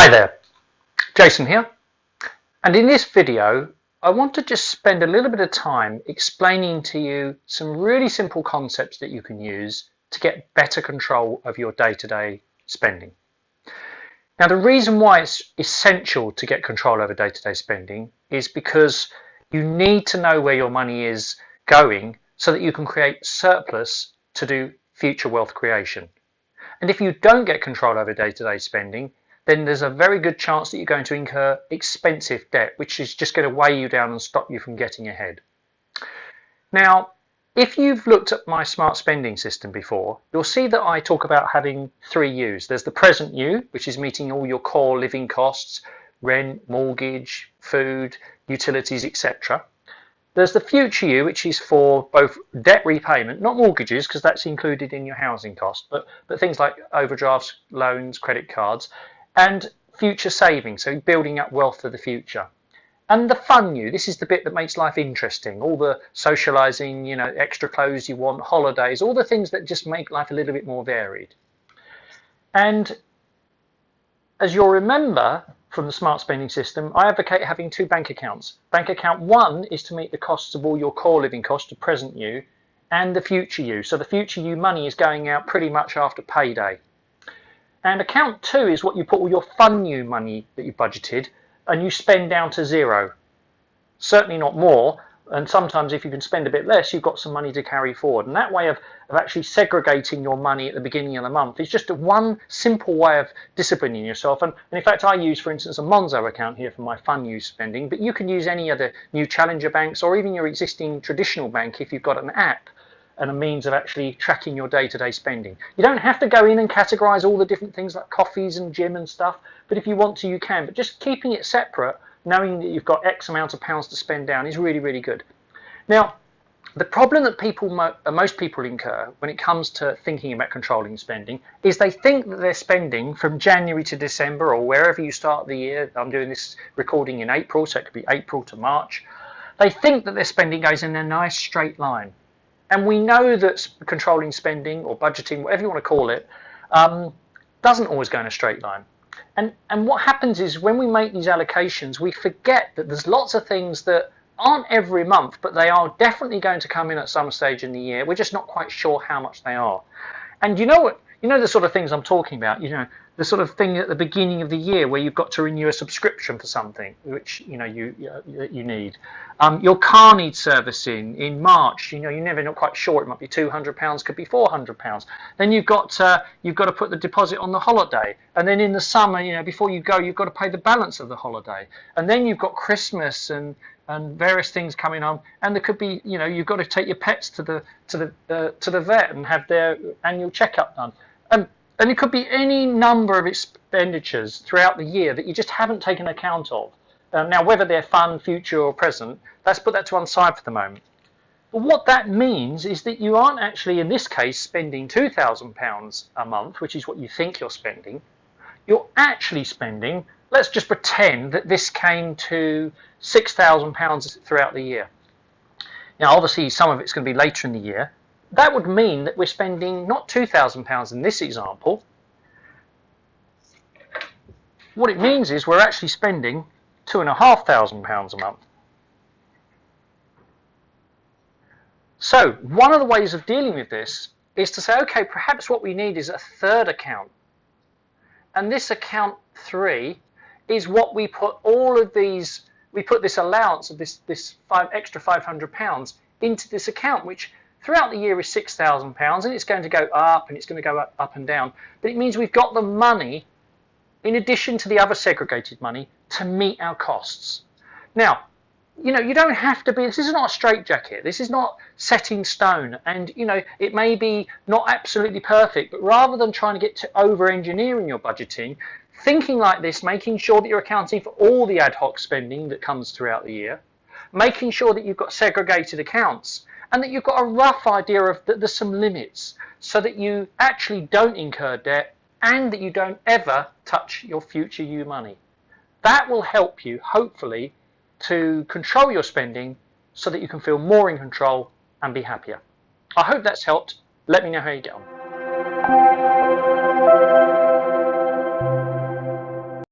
Hi there, Jason here, and in this video I want to just spend a little bit of time explaining to you some really simple concepts that you can use to get better control of your day-to-day spending. Now, the reason why it's essential to get control over day-to-day spending is because you need to know where your money is going so that you can create surplus to do future wealth creation. And if you don't get control over day-to-day spending, then there's a very good chance that you're going to incur expensive debt, which is just going to weigh you down and stop you from getting ahead. Now, if you've looked at my smart spending system before, you'll see that I talk about having 3 U's. There's the present you, which is meeting all your core living costs, rent, mortgage, food, utilities, etc. There's the future you, which is for both debt repayment, not mortgages, because that's included in your housing cost, but things like overdrafts, loans, credit cards, and future savings, so building up wealth for the future. And the fun you, this is the bit that makes life interesting, all the socializing, extra clothes you want, holidays, all the things that just make life a little bit more varied. And as you'll remember from the smart spending system, I advocate having 2 bank accounts. Bank account 1 is to meet the costs of all your core living costs, the present you, and the future you. So the future you money is going out pretty much after payday. And account 2 is what you put all your fun you money that you budgeted and you spend down to 0. Certainly not more, and sometimes if you can spend a bit less, you've got some money to carry forward. And that way of actually segregating your money at the beginning of the month is just one simple way of disciplining yourself. And in fact, I use, for instance, a Monzo account here for my fun you spending, but you can use any other new challenger banks or even your existing traditional bank if you've got an app and a means of actually tracking your day-to-day spending. You don't have to go in and categorize all the different things like coffees and gym and stuff, but if you want to, you can. But just keeping it separate, knowing that you've got X amount of pounds to spend down is really, really good. Now, the problem that most people incur when it comes to thinking about controlling spending is they think that they're spending from January to December or wherever you start the year. I'm doing this recording in April, so it could be April to March. They think that their spending goes in a nice straight line. And we know that controlling spending or budgeting, whatever you want to call it, doesn't always go in a straight line. And what happens is when we make these allocations, we forget that there's lots of things that aren't every month, but they are definitely going to come in at some stage in the year. We're just not quite sure how much they are. And you know the sort of things I'm talking about, the sort of thing at the beginning of the year where you've got to renew a subscription for something which you need. Your car needs servicing in March. You're never not quite sure. It might be £200, could be £400. Then you've got to put the deposit on the holiday, and then in the summer, before you go, you've got to pay the balance of the holiday, and then you've got Christmas and various things coming on, and there could be you've got to take your pets to the vet and have their annual checkup done. And it could be any number of expenditures throughout the year that you just haven't taken account of. Now, whether they're fun, future or present, let's put that to one side for the moment. But what that means is that you aren't actually, in this case, spending £2,000 a month, which is what you think you're spending. You're actually spending, let's just pretend that this came to £6,000 throughout the year. Now, obviously, some of it's going to be later in the year. That would mean that we're spending not £2,000 in this example. What it means is we're actually spending £2,500 a month. So one of the ways of dealing with this is to say, okay, perhaps what we need is a third account. And this account 3 is what we put this allowance of this extra £500 into this account, which throughout the year is £6,000, and it's going to go up and it's going to go up and down. But it means we've got the money, in addition to the other segregated money, to meet our costs. Now, you don't have to be, this is not a straitjacket, this is not set in stone, and it may be not absolutely perfect, but rather than trying to get to over-engineering your budgeting, thinking like this, making sure that you're accounting for all the ad hoc spending that comes throughout the year, making sure that you've got segregated accounts, and that you've got a rough idea of that there's some limits so that you actually don't incur debt and that you don't ever touch your future you money. That will help you, hopefully, to control your spending so that you can feel more in control and be happier. I hope that's helped. Let me know how you get on.